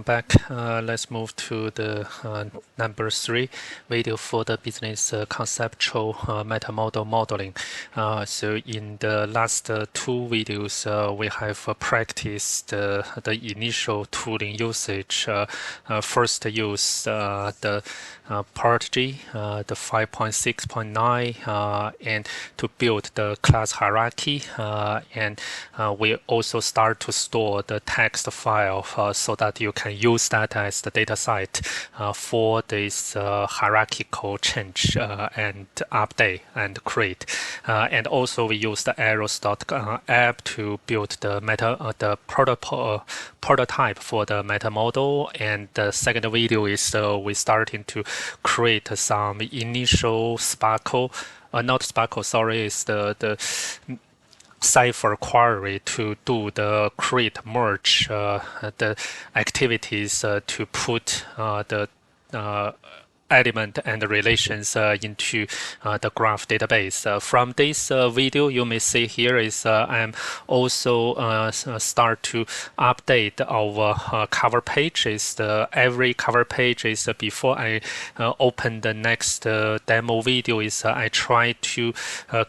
welcome back. Let's move to the number 3 video for the business conceptual MetaModel modeling. So in the last 2 videos, we have practiced the initial tooling usage. First use the Protege, the 5.6.9, and to build the class hierarchy, and we also start to store the text file so that you can use that as the data set for this hierarchical change and update and create. And also we use the arrows.app to build the prototype for the meta model. And the second video is we starting to create some initial Sparkle, not Sparkle, sorry, is the Cipher query to do the create merge the activities to put the element and relations into the graph database. From this video, you may see here is I'm also start to update our cover page. Is every cover page is before I open the next demo video is I try to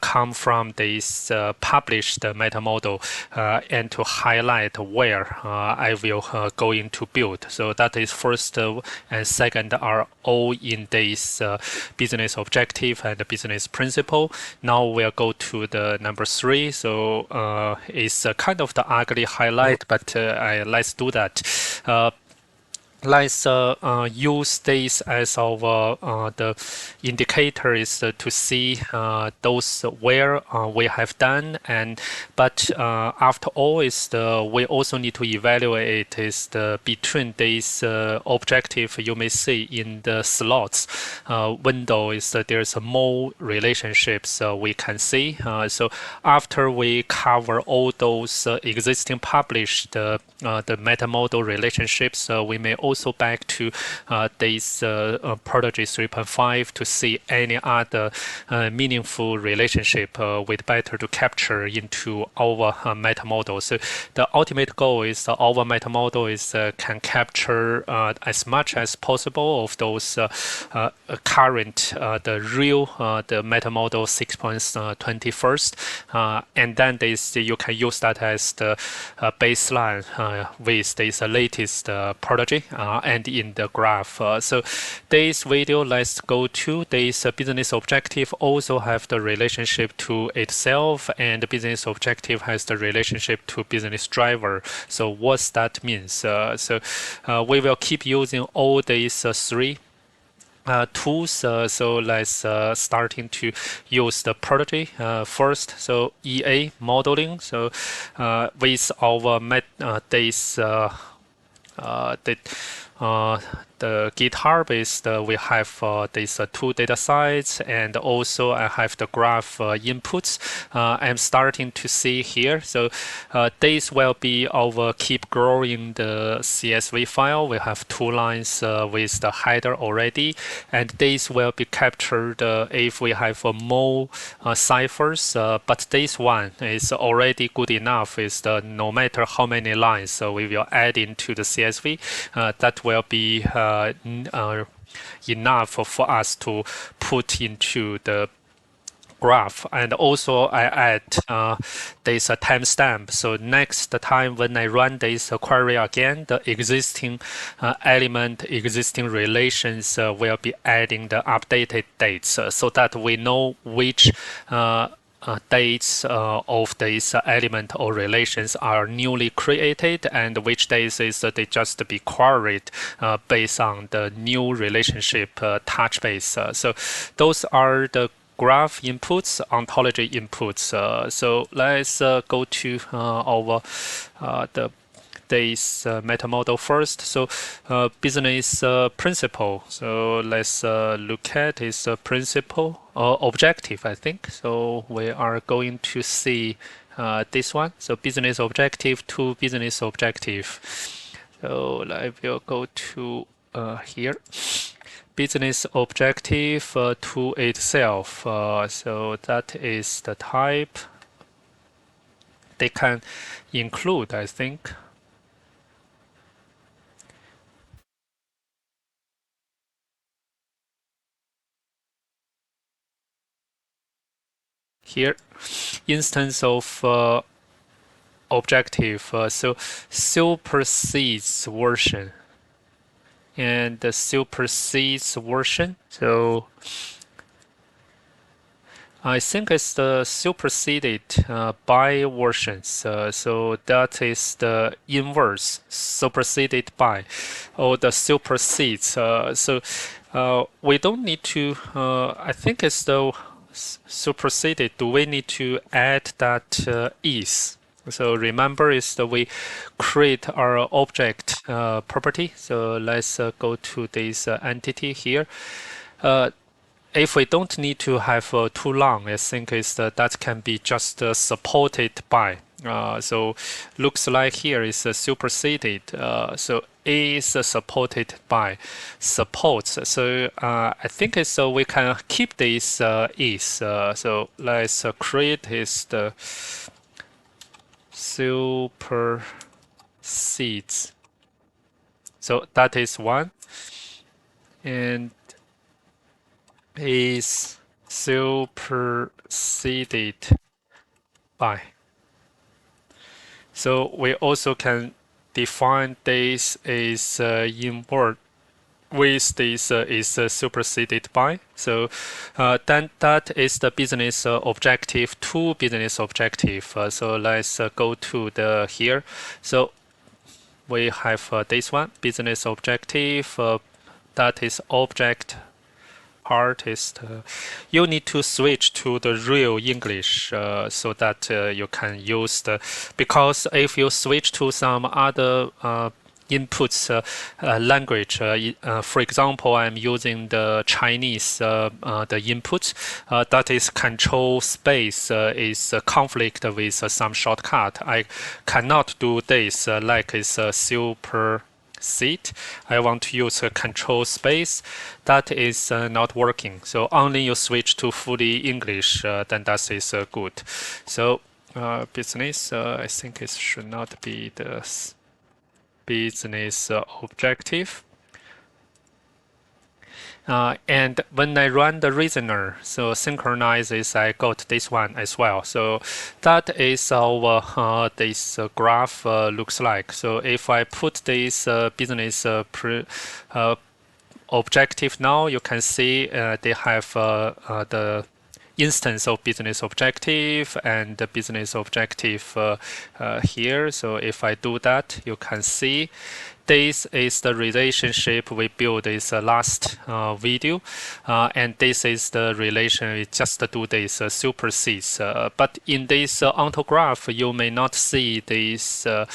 come from this published meta model and to highlight where I will going to build. So that is first and second are all in this business objective and business principle. Now we'll go to the number 3. So it's kind of the ugly highlight, but let's do that. Let's use this as our the indicator is to see those where we have done, and but after all is we also need to evaluate is between these objective. You may see in the slots window is there's more relationships we can see. So after we cover all those existing published the meta model relationships, we may also back to this Protege 3.5 to see any other meaningful relationship with better to capture into our meta model. So the ultimate goal is our meta model is can capture as much as possible of those current the real the meta model 6.20 first, and then this you can use that as the baseline with this latest Protege and in the graph. So this video, let's go to this business objective also have the relationship to itself, and the business objective has the relationship to business driver. So what that means? So we will keep using all these 3 tools. So let's starting to use the Protege first. So EA modeling. So with our the GitHub is we have these 2 data sets, and also I have the graph inputs. I'm starting to see here. So this will be our keep growing the CSV file. We have 2 lines with the header already, and this will be captured if we have more ciphers. But this one is already good enough. Is no matter how many lines, so we will add into the CSV. That will be enough for us to put into the graph. And also I add this timestamp. So next time when I run this query again, the existing element, existing relations will be adding the updated dates so that we know which dates of this element or relations are newly created, and which days is they just be queried based on the new relationship touch base. So those are the graph inputs, ontology inputs. So let's go to our this meta model first. So business principle. So let's look at this principle objective, I think. So we are going to see this one. So business objective to business objective. So I will go to here. Business objective to itself. So that is the type. They can include, I think, here, instance of objective, so supersedes version and the supersedes version. So I think it's the superseded by versions. So that is the inverse superseded by, or the supersedes. So we don't need to. I think it's the superseded. Do we need to add that is? So remember is that we create our object property. So let's go to this entity here. If we don't need to have too long, I think is that can be just supported by. So looks like here is superseded. So is supported by supports. So I think it's we can keep this is. So let's create is the supersedes. So that is one, and is superseded by. So we also can define this as invert with this is superseded by. So then that is the business objective to business objective. So let's go to the here. So we have this one, business objective. That is object artist. You need to switch to the real English so that you can use the, because if you switch to some other inputs language. For example, I'm using the Chinese the input. That is control space is conflict with some shortcut. I cannot do this like it's a super seat. I want to use a control space. That is not working. So only you switch to fully English, then that is good. So business, I think it should not be the business objective. And when I run the reasoner, so synchronizes, I got this one as well. So that is how this graph looks like. So if I put this business objective now, you can see they have the instance of business objective and the business objective here. So if I do that, you can see this is the relationship we built in the last video, and this is the relation we just do this supersedes. But in this ontograph, you may not see this the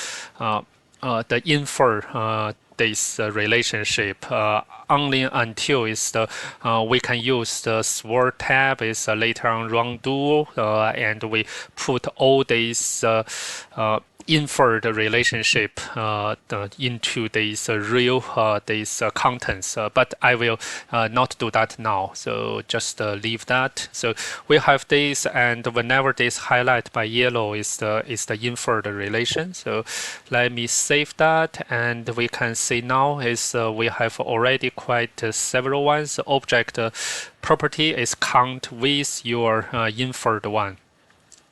infer this relationship only until it's the we can use the sword tab is later on run do and we put all these inferred relationship into these real these contents, but I will not do that now. So just leave that. So we have this, and whenever this highlight by yellow is the inferred relation. So let me save that, and we can see now is we have already quite several ones. Object property is count with your inferred one.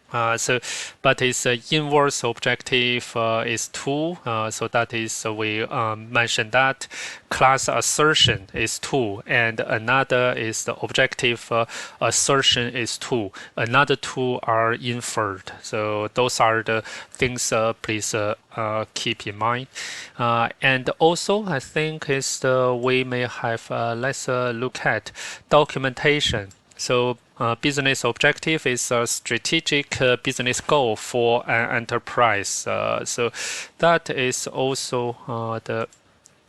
But its inverse objective is 2, so that is we mentioned that class assertion is 2, and another is the objective assertion is 2. Another 2 are inferred. So those are the things please keep in mind. And also, I think is we may have let's look at documentation. So business objective is a strategic business goal for an enterprise. So that is also the,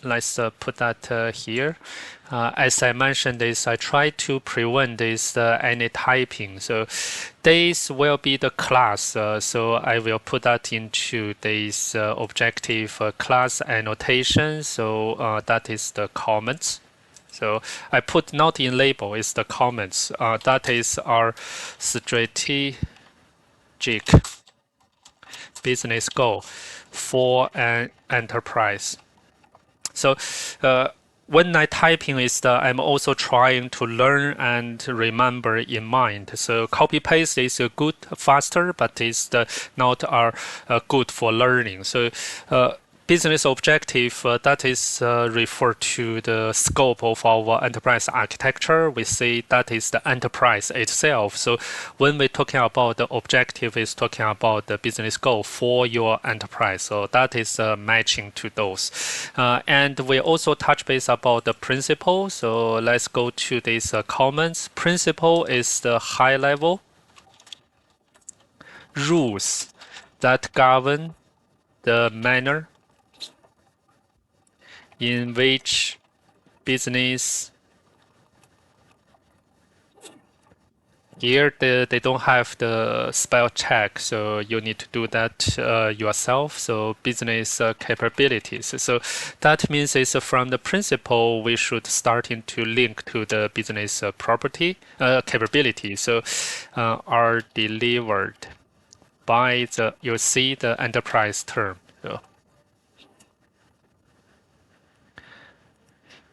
let's put that here. As I mentioned this, I try to prevent this any typing. So this will be the class. So I will put that into this objective class annotation. So that is the comments. So I put not in label, it's the comments. That is our strategic business goal for an enterprise. So when I typing is I'm also trying to learn and remember in mind. So copy paste is good, faster, but it's not good for learning. So business objective, that is refer to the scope of our enterprise architecture. We say that is the enterprise itself. So when we're talking about the objective, is talking about the business goal for your enterprise. So that is matching to those. And we also touch base about the principle. So let's go to these comments. Principle is the high level rules that govern the manner in which business. Here they don't have the spell check, so you need to do that yourself. So business capabilities. So that means it's from the principle we should starting to link to the business property capability. So are delivered by the, you see the enterprise term. So,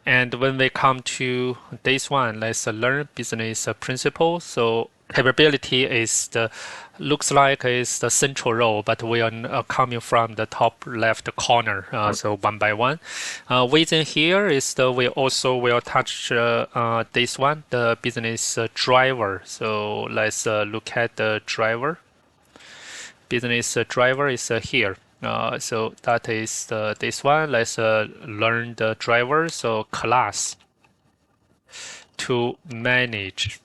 and when we come to this one, let's learn business principle. So capability is the looks like is the central role, but we are coming from the top left corner. So one by one. Within here is the we also will touch this one, the business driver. So let's look at the driver. Business driver is here. So that is this one. Let's learn the driver. So class to manage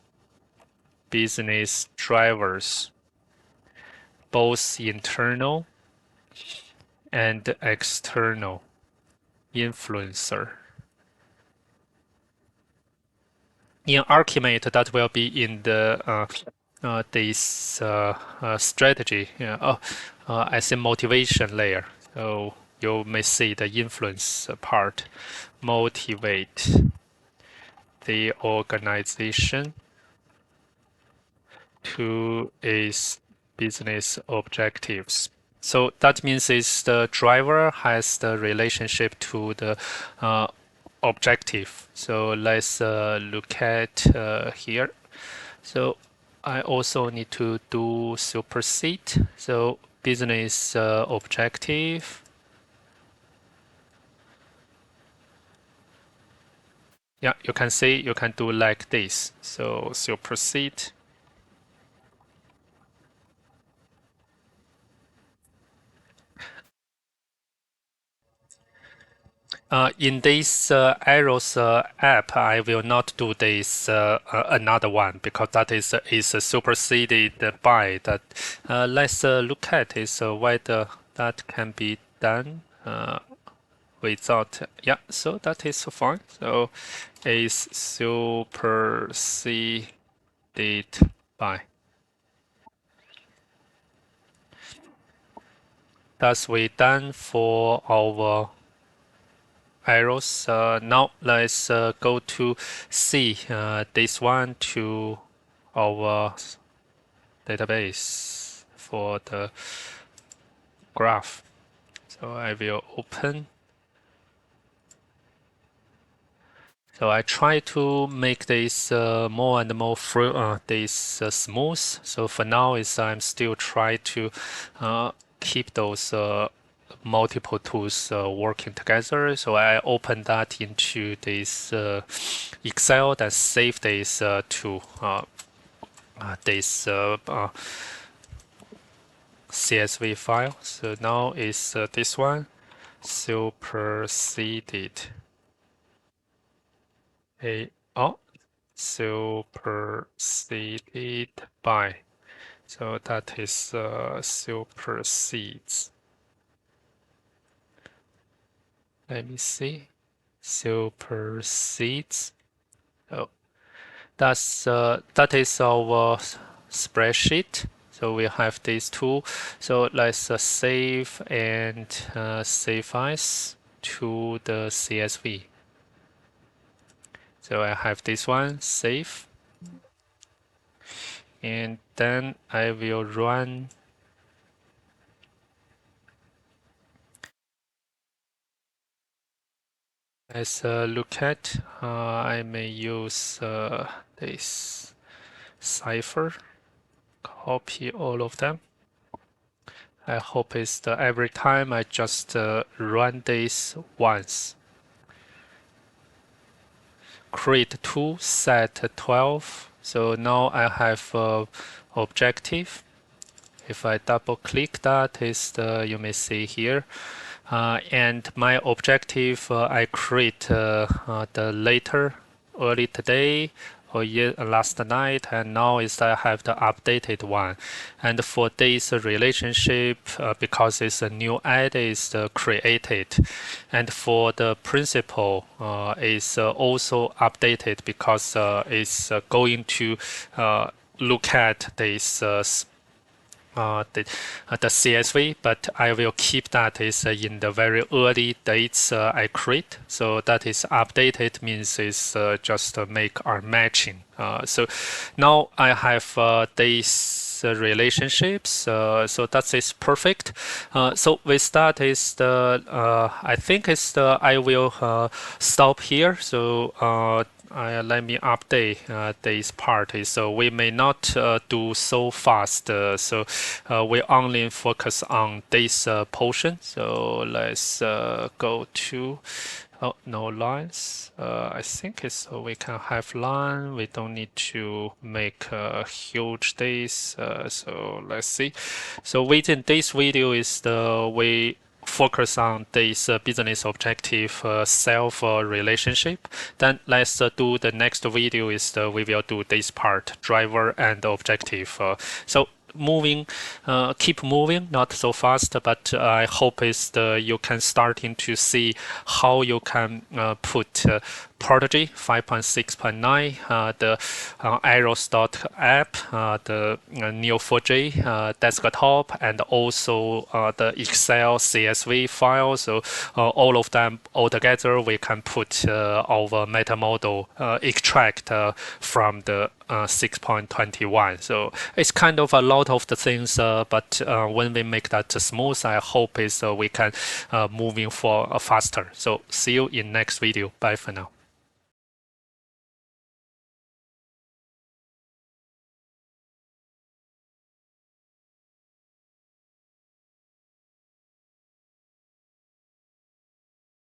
business drivers, both internal and external influencer. In Archimate, that will be in the this strategy as a motivation layer. So you may see the influence part. Motivate the organization to its business objectives. So that means is the driver has the relationship to the objective. So let's look at here. So I also need to do supersede. So business objective. Yeah, you can see you can do like this. So supersede. In this arrows app, I will not do this another one because that is superseded by that. Let's look at is whether that can be done without. Yeah, so that is fine. So is superseded by. That's we done for our arrows. Now let's go to see this one to our database for the graph. So I will open. So I try to make this more and more smooth. So for now is I'm still try to keep those multiple tools working together. So I open that into this Excel and save this to this CSV file. So now is this one superseded. Superseded by. So that is supersedes. Let me see. Supersedes. Oh, that is our spreadsheet. So we have these two. So let's save and save as to the CSV. So I have this one, save. And then I will run Let's look at, I may use this cipher, copy all of them. I hope it's every time I just run this once. Create 2, set 12. So now I have objective. If I double click that, is you may see here. And my objective, I create the later, early today, or last night, and now is I have the updated one. And for this relationship, because it's a new add is created, and for the principal is also updated because it's going to look at this the CSV, but I will keep that is in the very early dates I create. So that is updated means is just make our matching. So now I have these relationships. So that is perfect. So with that is the I think is the I will stop here. So let me update this part. So we may not do so fast. So we only focus on this portion. So let's go to, oh, no lines. I think it's so we can have line. We don't need to make a huge this. So let's see. So within this video is the we focus on this business objective self relationship. Then let's do the next video is we will do this part, driver and objective. So moving, keep moving, not so fast, but I hope is you can starting to see how you can put Protege 5.6.9, the Aeros.app, the Neo4j desktop, and also the Excel CSV file. So all of them all together, we can put our MetaModel extract from the 6.21. So it's kind of a lot of the things, but when we make that smooth, I hope is we can moving for faster. So see you in next video. Bye for now.